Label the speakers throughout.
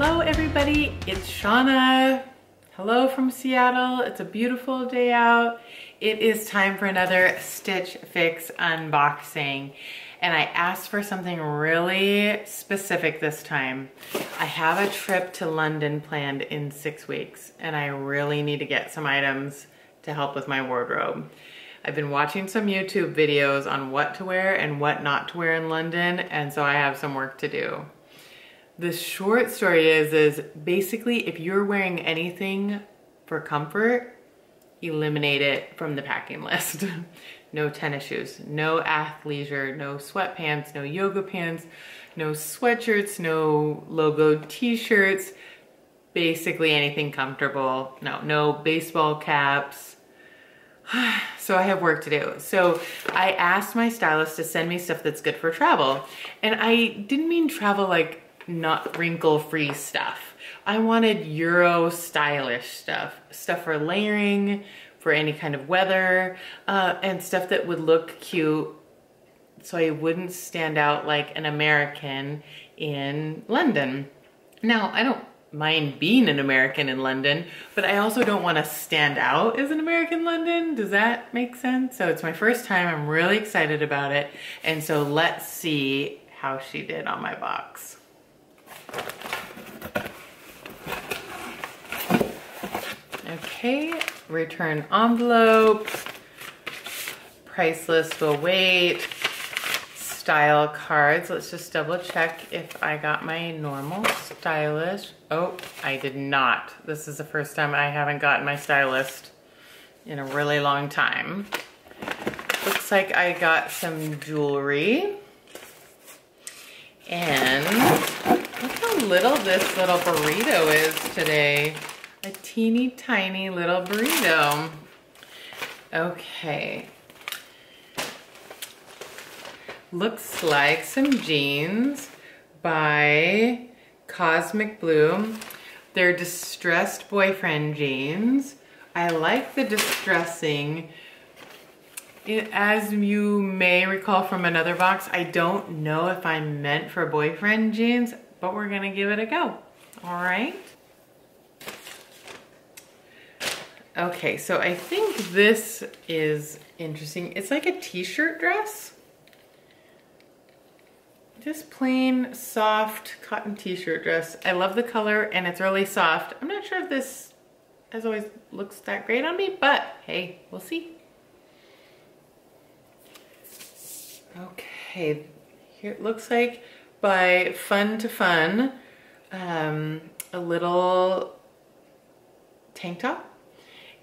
Speaker 1: Hello everybody, it's Shawna. Hello from Seattle. It's a beautiful day out. It is time for another Stitch Fix unboxing. And I asked for something really specific this time. I have a trip to London planned in 6 weeks and I really need to get some items to help with my wardrobe. I've been watching some YouTube videos on what to wear and what not to wear in London, and so I have some work to do. The short story is basically if you're wearing anything for comfort, eliminate it from the packing list. No tennis shoes, no athleisure, no sweatpants, no yoga pants, no sweatshirts, no logoed t-shirts, basically anything comfortable. No baseball caps. So I have work to do. So I asked my stylist to send me stuff that's good for travel. And I didn't mean travel like not wrinkle-free stuff. I wanted Euro stylish stuff. Stuff for layering, for any kind of weather, and stuff that would look cute so I wouldn't stand out like an American in London. Now, I don't mind being an American in London, but I also don't want to stand out as an American in London. Does that make sense? So it's my first time. I'm really excited about it. And so let's see how she did on my box. Okay, return envelope, price list will wait, style cards. Let's just double check if I got my normal stylist. Oh, I did not. This is the first time I haven't gotten my stylist in a really long time. Looks like I got some jewelry. And look how little this little burrito is today. A teeny tiny little burrito. Okay. Looks like some jeans by Cosmic Blue. They're distressed boyfriend jeans. I like the distressing. As you may recall from another box, I don't know if I'm meant for boyfriend jeans, but we're gonna give it a go. All right. Okay, so I think this is interesting. It's like a t-shirt dress. Just plain, soft cotton t-shirt dress. I love the color and it's really soft. I'm not sure if this, as always, looks that great on me, but hey, we'll see. Okay, here it looks like by Fun to Fun, a little tank top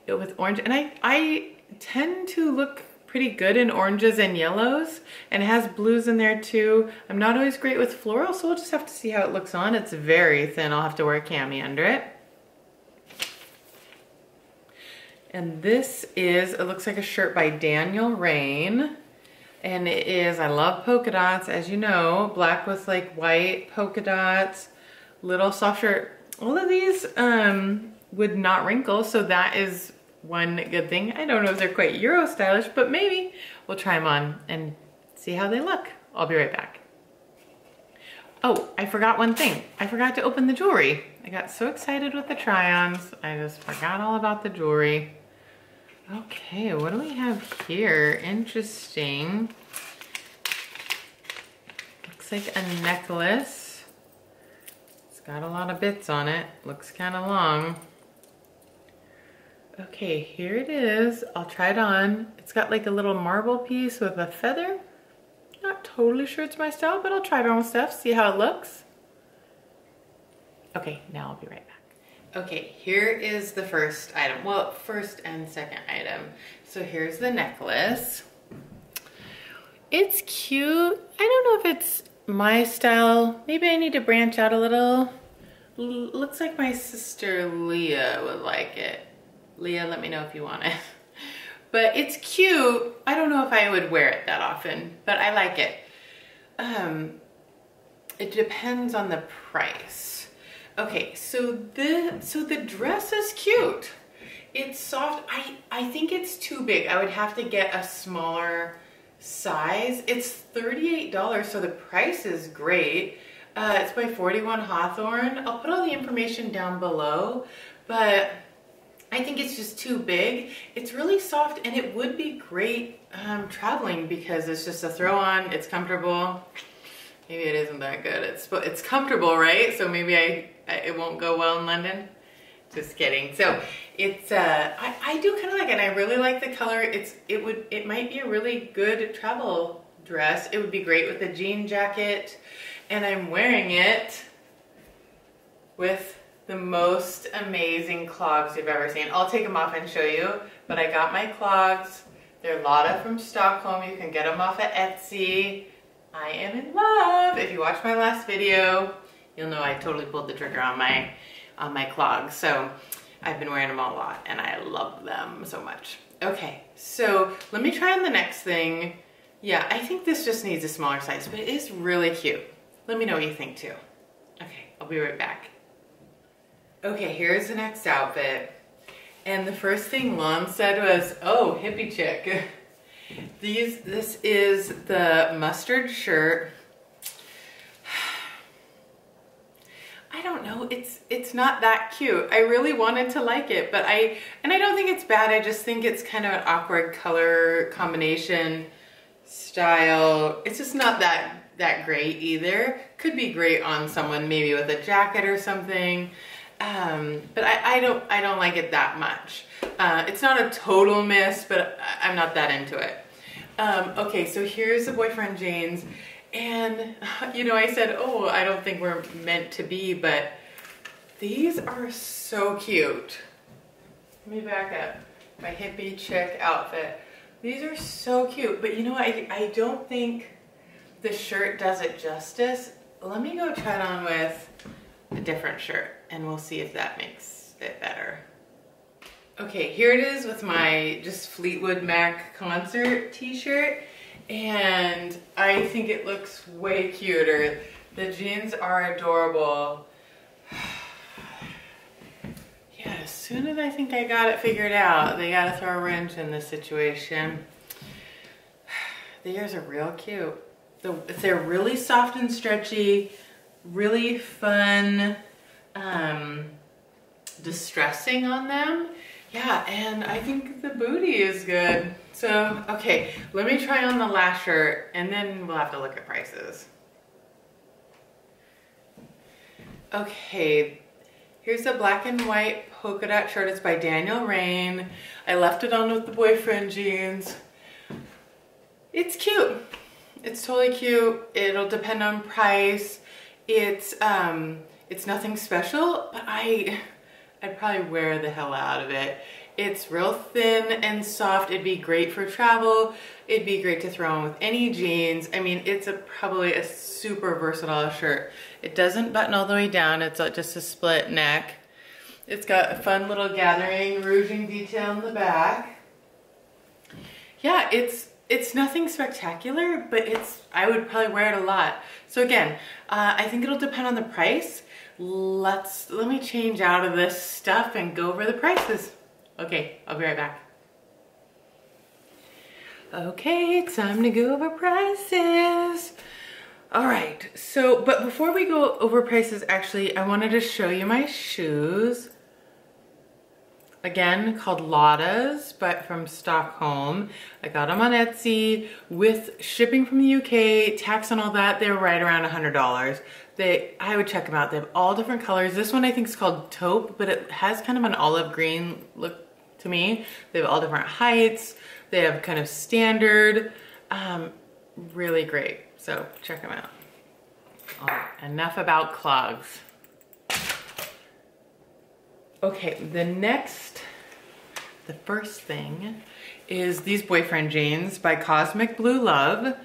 Speaker 1: with orange, and I tend to look pretty good in oranges and yellows, and it has blues in there too. I'm not always great with floral, so we'll just have to see how it looks on. It's very thin. I'll have to wear a cami under it. And this is, it looks like a shirt by Rainn. And it is, I love polka dots, as you know, black with like white polka dots, little soft shirt. All of these would not wrinkle, so that is one good thing. I don't know if they're quite Euro stylish, but maybe we'll try them on and see how they look. I'll be right back. Oh, I forgot one thing. I forgot to open the jewelry. I got so excited with the try-ons, I just forgot all about the jewelry. Okay, what do we have here? Interesting. Looks like a necklace. It's got a lot of bits on it. Looks kind of long. Okay, here it is. I'll try it on. It's got like a little marble piece with a feather. Not totally sure it's my style, but I'll try it on with stuff, see how it looks. Okay, now I'll be right back. Okay, here is the first item. Well, first and second item. So here's the necklace. It's cute. I don't know if it's my style. Maybe I need to branch out a little. Looks like my sister Leah would like it. Leah, let me know if you want it. But it's cute. I don't know if I would wear it that often, but I like it. It depends on the price. Okay, so the dress is cute. It's soft. I think it's too big. I would have to get a smaller size. It's $38, so the price is great. It's by 41 Hawthorne. I'll put all the information down below, but I think it's just too big. It's really soft and it would be great traveling because it's just a throw on, it's comfortable. Maybe it isn't that good. It's comfortable, right? So maybe it won't go well in London. Just kidding. So it's I do kind of like it. And I really like the color. It might be a really good travel dress. It would be great with a jean jacket, and I'm wearing it with the most amazing clogs you've ever seen. I'll take them off and show you, but I got my clogs. They're Lotta from Stockholm. You can get them off at Etsy. I am in love. If you watched my last video, you'll know I totally pulled the trigger on my clogs. So I've been wearing them a lot and I love them so much. Okay, so let me try on the next thing. Yeah, I think this just needs a smaller size, but it is really cute. Let me know what you think too. Okay, I'll be right back. Okay, here's the next outfit. And the first thing Lon said was, oh, hippie chick. This is the mustard shirt. I don't know, it's not that cute. I really wanted to like it, but I don't think it's bad. I just think it's kind of an awkward color combination style. It's just not that great either. Could be great on someone maybe with a jacket or something. But I don't like it that much. It's not a total miss, but I'm not that into it. Okay, so here's the boyfriend jeans. And, you know, I said, oh, I don't think we're meant to be, but these are so cute. Let me back up. My hippie chick outfit. These are so cute, but you know what? I don't think the shirt does it justice. Let me go try it on with a different shirt and we'll see if that makes it better. Okay, here it is with my just Fleetwood Mac concert t-shirt, and I think it looks way cuter. The jeans are adorable. Yeah, as soon as I think I got it figured out, they gotta throw a wrench in this situation. The ears are real cute. They're really soft and stretchy, really fun distressing on them. Yeah, and I think the booty is good. So, okay, let me try on the last shirt and then we'll have to look at prices. Okay, here's a black and white polka dot shirt. It's by Rainn. I left it on with the boyfriend jeans. It's cute. It's totally cute. It'll depend on price. It's nothing special, but I'd probably wear the hell out of it. It's real thin and soft. It'd be great for travel. It'd be great to throw on with any jeans. I mean, it's probably a super versatile shirt. It doesn't button all the way down. It's just a split neck. It's got a fun little gathering rouging detail in the back. Yeah, it's nothing spectacular, but I would probably wear it a lot. So again, I think it'll depend on the price. Let me change out of this stuff and go over the prices. Okay, I'll be right back. Okay, time to go over prices. All right, so, but before we go over prices, actually, I wanted to show you my shoes. Again, called Lotta's, but from Stockholm. I got them on Etsy with shipping from the UK, tax and all that. They were right around $100. I would check them out. They have all different colors. This one I think is called taupe, but it has kind of an olive green look to me. They have all different heights. They have kind of standard, really great. So check them out. All right, enough about clogs. Okay, the first thing is these boyfriend jeans by Cosmic Blue Love,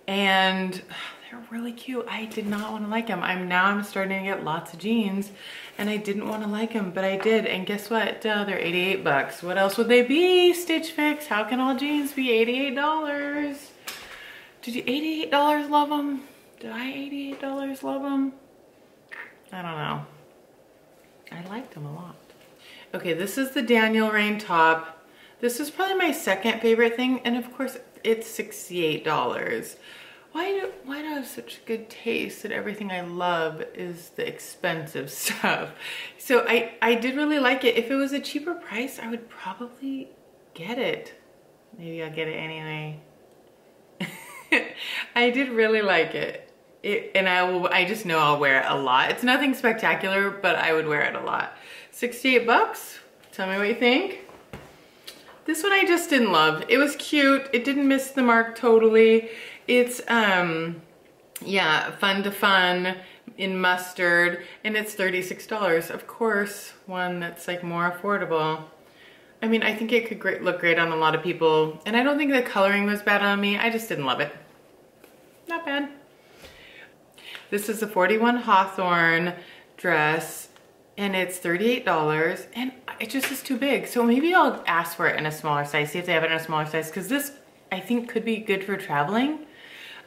Speaker 1: and they're really cute. I did not want to like them. Now I'm starting to get lots of jeans, and I didn't want to like them, but I did, and guess what? They're 88 bucks. What else would they be, Stitch Fix? How can all jeans be $88? Did you $88 love them? Did I $88 love them? I don't know. I liked them a lot. Okay, this is the Rainn top. This is probably my second favorite thing, and of course it's $68. why do I have such good taste that everything I love is the expensive stuff? So I did really like it. If it was a cheaper price, I would probably get it. Maybe I'll get it anyway. I did really like it. And I just know I'll wear it a lot. It's nothing spectacular, but I would wear it a lot. 68 bucks. Tell me what you think. This one I just didn't love. It was cute. It didn't miss the mark totally. It's, yeah, fun to fun in mustard, and it's $36. Of course, one that's like more affordable. I mean, I think it could look great on a lot of people, and I don't think the coloring was bad on me. I just didn't love it. Not bad. This is a 41 Hawthorne dress, and it's $38, and it just is too big. So maybe I'll ask for it in a smaller size, see if they have it in a smaller size, because this, I think, could be good for traveling.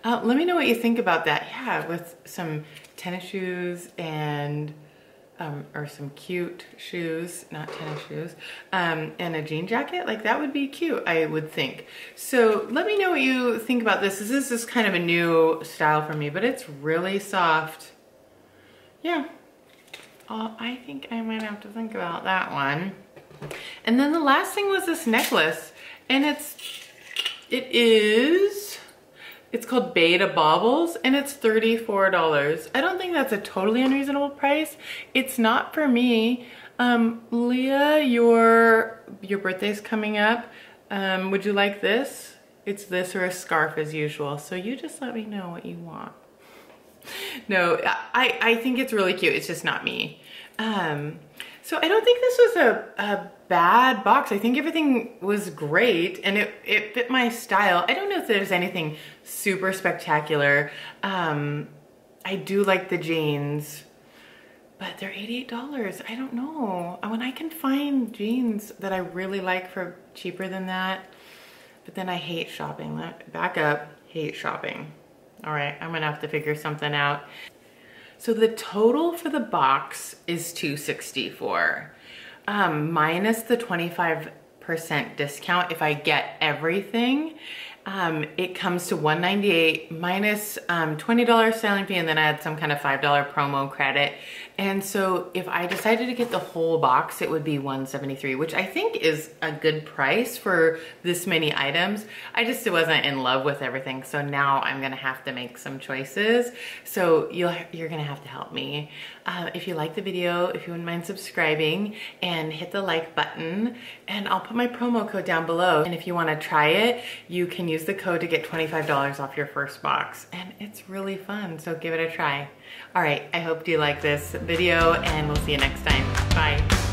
Speaker 1: Let me know what you think about that. Yeah, with some tennis shoes and, or some cute shoes, not tennis shoes, and a jean jacket, like that would be cute, I would think. So let me know what you think about this. This is kind of a new style for me, but it's really soft. Yeah, I think I might have to think about that one. And then the last thing was this necklace, and it's called Beta Baubles, and it's $34. I don't think that's a totally unreasonable price. It's not for me. Leah, your birthday's coming up. Would you like this? It's this or a scarf as usual. So you just let me know what you want. No, I think it's really cute. It's just not me. So I don't think this was a bad box. I think everything was great, and it fit my style. I don't know if there's anything super spectacular. I do like the jeans, but they're $88. I don't know. When I can find jeans that I really like for cheaper than that, but then I hate shopping. Back up, hate shopping. All right, I'm gonna have to figure something out. So the total for the box is $264, minus the 25% discount. If I get everything, it comes to $198 minus $20 selling fee, and then I had some kind of $5 promo credit. And so if I decided to get the whole box, it would be $173, which I think is a good price for this many items. I just wasn't in love with everything, so now I'm gonna have to make some choices. So you're gonna have to help me. If you like the video, if you wouldn't mind subscribing and hit the like button, and I'll put my promo code down below. And if you wanna try it, you can use the code to get $25 off your first box. And it's really fun, so give it a try. All right, I hope you like this video, and we'll see you next time. Bye.